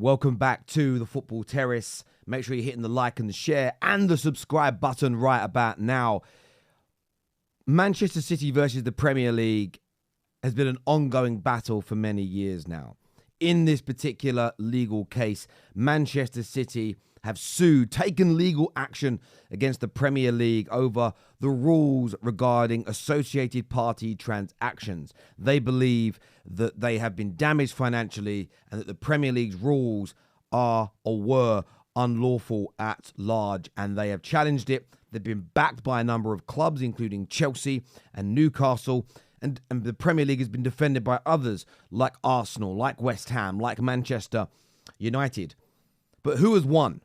Welcome back to the Football Terrace. Make sure you're hitting the like and the share and the subscribe button right about now. Manchester City versus the Premier League has been an ongoing battle for many years now. In this particular legal case, Manchester City have sued, taken legal action against the Premier League over the rules regarding associated party transactions. They believe that they have been damaged financially and that the Premier League's rules are or were unlawful at large, and they have challenged it. They've been backed by a number of clubs, including Chelsea and Newcastle, and the Premier League has been defended by others like Arsenal, like West Ham, like Manchester United. But who has won?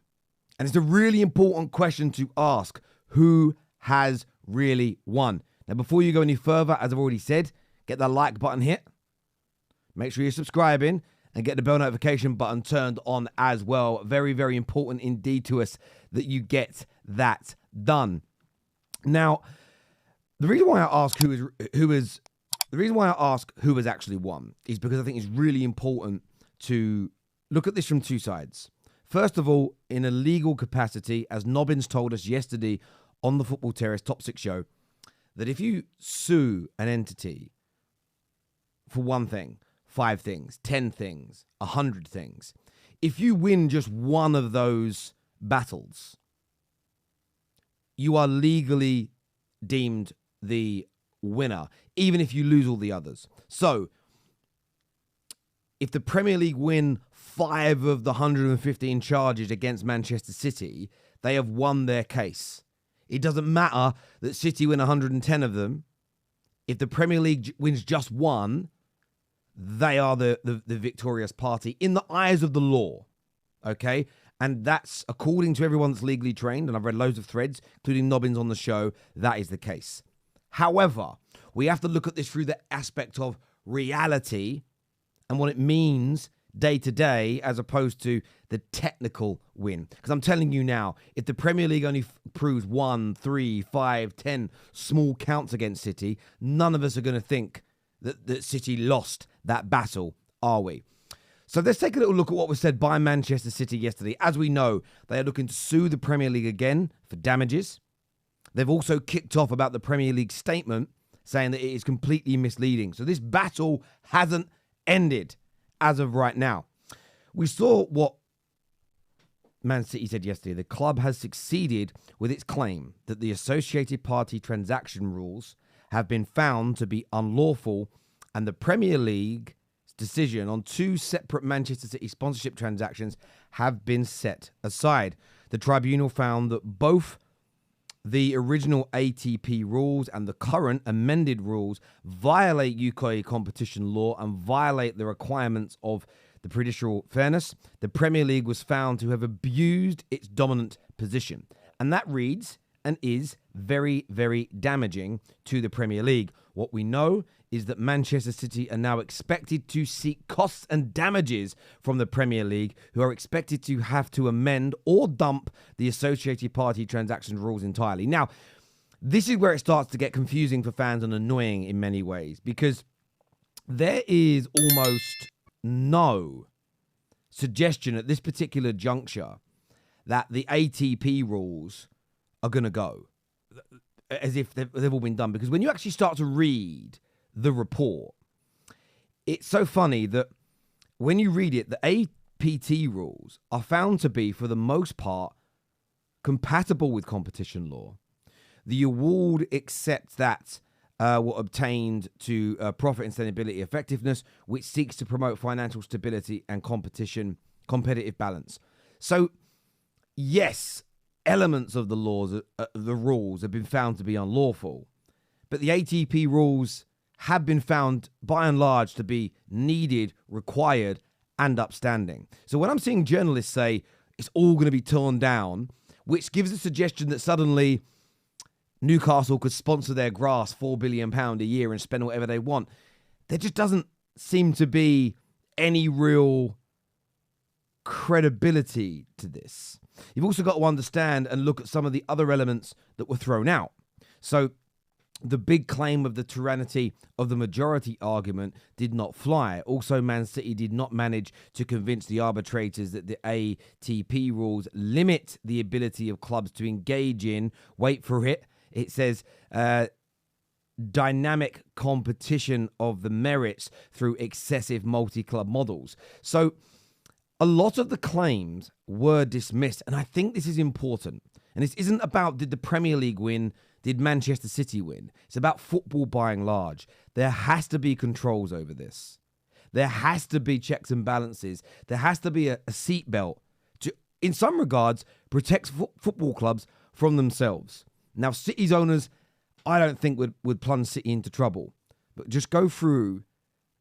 And it's a really important question to ask. Who has really won? Now, before you go any further, as I've already said, get that like button hit. Make sure you're subscribing and get the bell notification button turned on as well. Very, very important indeed to us that you get that done. Now, the reason why I ask who has actually won is because I think it's really important to look at this from two sides. First of all, in a legal capacity, as Nobbins told us yesterday on the Football Terrace Top 6 show, that if you sue an entity for one thing, 5 things, 10 things, 100 things, if you win just one of those battles, you are legally deemed the winner, even if you lose all the others. So, if the Premier League win 5 of the 115 charges against Manchester City, they have won their case. It doesn't matter that City win 110 of them. If the Premier League wins just one, they are the victorious party in the eyes of the law. Okay? And that's, according to everyone that's legally trained, and I've read loads of threads, including Nobbins on the show, that is the case. However, we have to look at this through the aspect of reality and what it means day to day, as opposed to the technical win. Because I'm telling you now, if the Premier League only proves 1, 3, 5, 10 small counts against City, none of us are going to think that City lost that battle, are we? So let's take a little look at what was said by Manchester City yesterday. As we know, they are looking to sue the Premier League again for damages. They've also kicked off about the Premier League statement, saying that it is completely misleading. So this battle hasn't ended as of right now. We saw what Man City said yesterday. The club has succeeded with its claim that the associated party transaction rules have been found to be unlawful, and the Premier League's decision on 2 separate Manchester City sponsorship transactions have been set aside. The tribunal found that both the original ATP rules and the current amended rules violate UK competition law and violate the requirements of the prudential fairness. The Premier League was found to have abused its dominant position. And that reads and is very, very damaging to the Premier League. What we know is that Manchester City are now expected to seek costs and damages from the Premier League, who are expected to have to amend or dump the associated party transaction rules entirely. Now, this is where it starts to get confusing for fans and annoying in many ways, because there is almost no suggestion at this particular juncture that the ATP rules are going to go, as if they've all been done. Because when you actually start to read the report, it's so funny that when you read it, the APT rules are found to be, for the most part, compatible with competition law. The award accepts that were obtained to profit and sustainability effectiveness, which seeks to promote financial stability and competitive balance. So, yes, elements of the laws, the rules have been found to be unlawful, but the ATP rules have been found by and large to be needed, required, and upstanding. So when I'm seeing journalists say it's all going to be torn down, which gives a suggestion that suddenly Newcastle could sponsor their grass £4 billion a year and spend whatever they want, there just doesn't seem to be any real credibility to this. You've also got to understand and look at some of the other elements that were thrown out. So the big claim of the tyranny of the majority argument did not fly. Also, Man City did not manage to convince the arbitrators that the ATP rules limit the ability of clubs to engage in, wait for it, it says, dynamic competition of the merits through excessive multi-club models. So a lot of the claims were dismissed, and I think this is important. And this isn't about did the Premier League win, did Manchester City win? It's about football by and large. There has to be controls over this. There has to be checks and balances. There has to be a seatbelt to, in some regards, protect football clubs from themselves. Now, City's owners, I don't think would plunge City into trouble. But just go through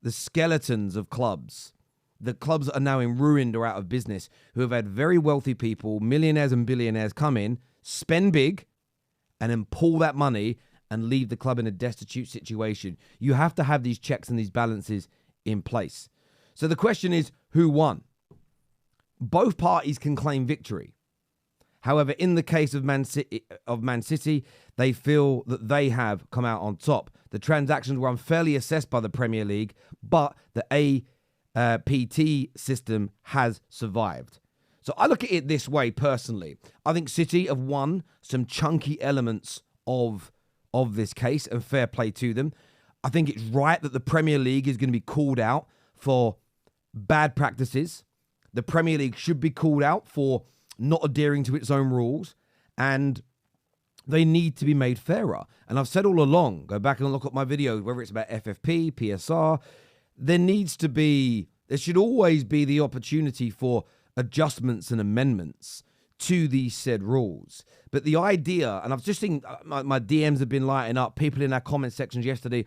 the skeletons of clubs. The clubs that are now in ruined or out of business, who have had very wealthy people, millionaires and billionaires come in, spend big, and then pull that money and leave the club in a destitute situation. You have to have these checks and these balances in place. So the question is, who won? Both parties can claim victory. However, in the case of Man City, they feel that they have come out on top. The transactions were unfairly assessed by the Premier League, but the APT system has survived. So I look at it this way personally. I think City have won some chunky elements of this case, and fair play to them. I think it's right that the Premier League is going to be called out for bad practices. The Premier League should be called out for not adhering to its own rules, and they need to be made fairer. And I've said all along, go back and look at my videos, whether it's about FFP, PSR, there should always be the opportunity for adjustments and amendments to these said rules. But the idea, and I've just seen my DMs have been lighting up, people in our comment sections yesterday,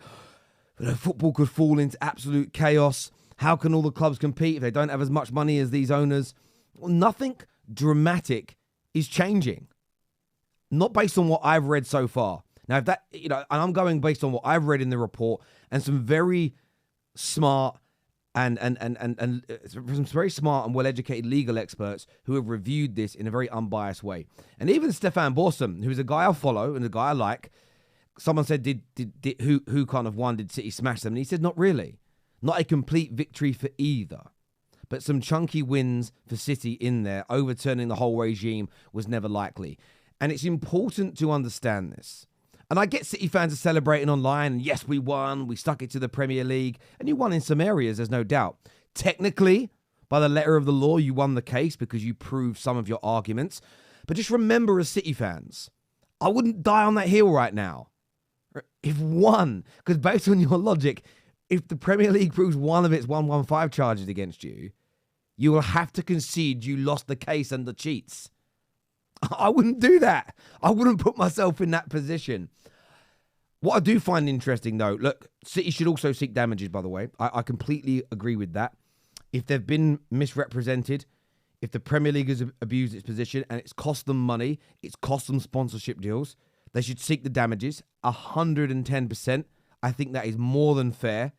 football could fall into absolute chaos. How can all the clubs compete if they don't have as much money as these owners? Well, nothing dramatic is changing. Not based on what I've read so far. Now, if that, and I'm going based on what I've read in the report and some very smart and some very smart and well-educated legal experts who have reviewed this in a very unbiased way. And even Stefan Borsum, who's a guy I follow and a guy I like, someone said, who kind of won? Did City smash them? And he said, not really. Not a complete victory for either. But some chunky wins for City in there. Overturning the whole regime was never likely. And it's important to understand this. And I get City fans are celebrating online. And yes, we won. We stuck it to the Premier League. And you won in some areas, there's no doubt. Technically, by the letter of the law, you won the case because you proved some of your arguments. But just remember, as City fans, I wouldn't die on that hill right now. If one, because based on your logic, if the Premier League proves one of its 115 charges against you, you will have to concede you lost the case and the cheats. I wouldn't do that. I wouldn't put myself in that position. What I do find interesting, though, look, City should also seek damages, by the way. I completely agree with that. If they've been misrepresented, if the Premier League has abused its position and it's cost them money, it's cost them sponsorship deals, they should seek the damages, 110%. I think that is more than fair.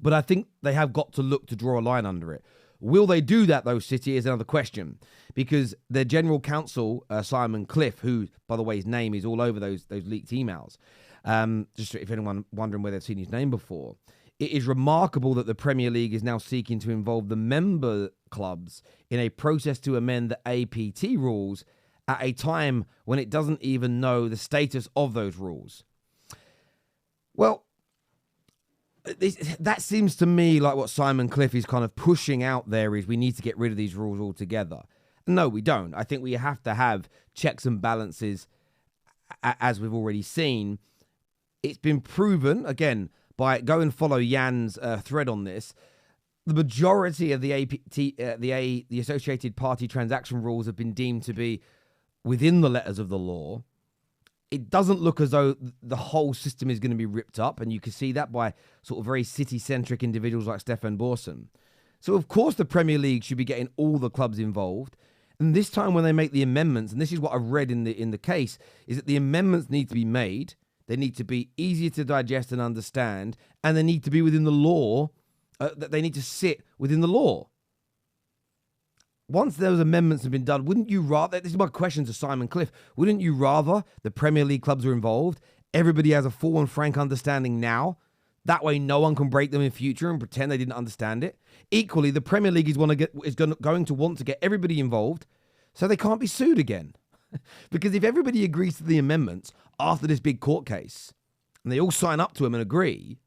But I think they have got to look to draw a line under it. Will they do that, though, City, is another question. Because their general counsel, Simon Cliff, who, by the way, his name is all over those leaked emails, just if anyone wondering where they've seen his name before, it is remarkable that the Premier League is now seeking to involve the member clubs in a process to amend the APT rules at a time when it doesn't even know the status of those rules. Well, that seems to me like what Simon Cliff is kind of pushing out there is we need to get rid of these rules altogether. No, we don't. I think we have to have checks and balances, as we've already seen. It's been proven, again, by go and follow Jan's thread on this. The majority of the APT, the associated party transaction rules have been deemed to be within the letters of the law. It doesn't look as though the whole system is going to be ripped up, and you can see that by sort of very city-centric individuals like Stefan Borsum. So, of course, the Premier League should be getting all the clubs involved. And this time when they make the amendments, and this is what I've read in the case, is that the amendments need to be made. They need to be easier to digest and understand, and they need to be within the law. They need to sit within the law. Once those amendments have been done, wouldn't you rather, this is my question to Simon Cliff, wouldn't you rather the Premier League clubs are involved Everybody has a full and frank understanding now. That way no one can break them in future and pretend they didn't understand it. Equally, the Premier League is going to want to get everybody involved so they can't be sued again. Because if everybody agrees to the amendments after this big court case and they all sign up to them and agree,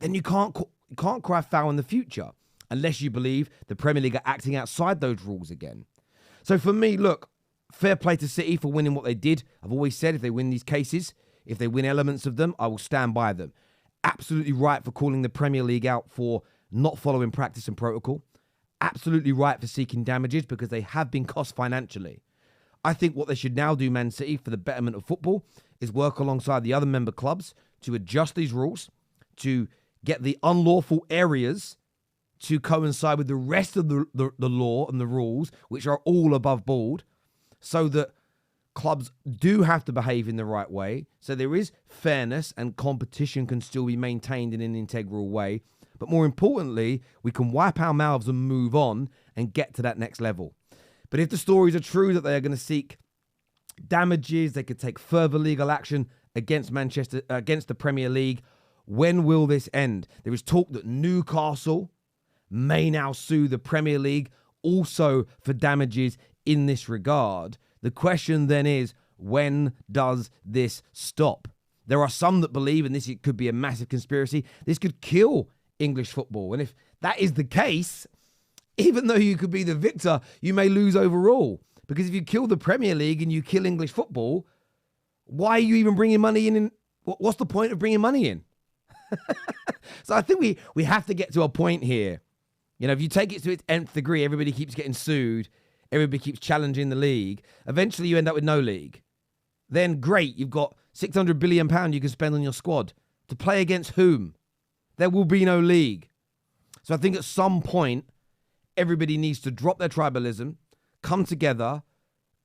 then you can't cry foul in the future unless you believe the Premier League are acting outside those rules again. So for me, look, fair play to City for winning what they did. I've always said if they win these cases, if they win elements of them, I will stand by them. Absolutely right for calling the Premier League out for not following practice and protocol. Absolutely right for seeking damages because they have been cost financially. I think what they should now do, Man City, for the betterment of football is work alongside the other member clubs to adjust these rules, to get the unlawful areas to coincide with the rest of the law and the rules, which are all above board, so that clubs do have to behave in the right way. So there is fairness and competition can still be maintained in an integral way. But more importantly, we can wipe our mouths and move on and get to that next level. But if the stories are true that they are going to seek damages, they could take further legal action against the Premier League. When will this end? There is talk that Newcastle may now sue the Premier League also for damages in this regard. The question then is, when does this stop? There are some that believe, and this could be a massive conspiracy, this could kill English football. And if that is the case, even though you could be the victor, you may lose overall. Because if you kill the Premier League and you kill English football, why are you even bringing money in? What's the point of bringing money in? So I think we have to get to a point here. You know, if you take it to its nth degree, everybody keeps getting sued. Everybody keeps challenging the league. Eventually you end up with no league. Then great, you've got £600 billion you can spend on your squad. To play against whom? There will be no league. So I think at some point, everybody needs to drop their tribalism, come together,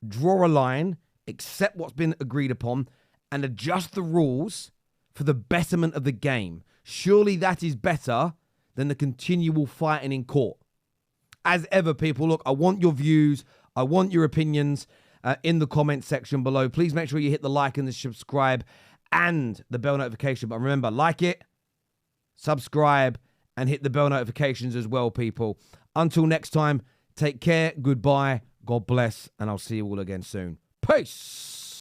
draw a line, accept what's been agreed upon, and adjust the rules for the betterment of the game. Surely that is better than the continual fighting in court. As ever, people, look, I want your views. I want your opinions in the comment section below. Please make sure you hit the like and the subscribe and the bell notification. But remember, like it, subscribe, and hit the bell notifications as well, people. Until next time, take care, goodbye, God bless, and I'll see you all again soon. Peace!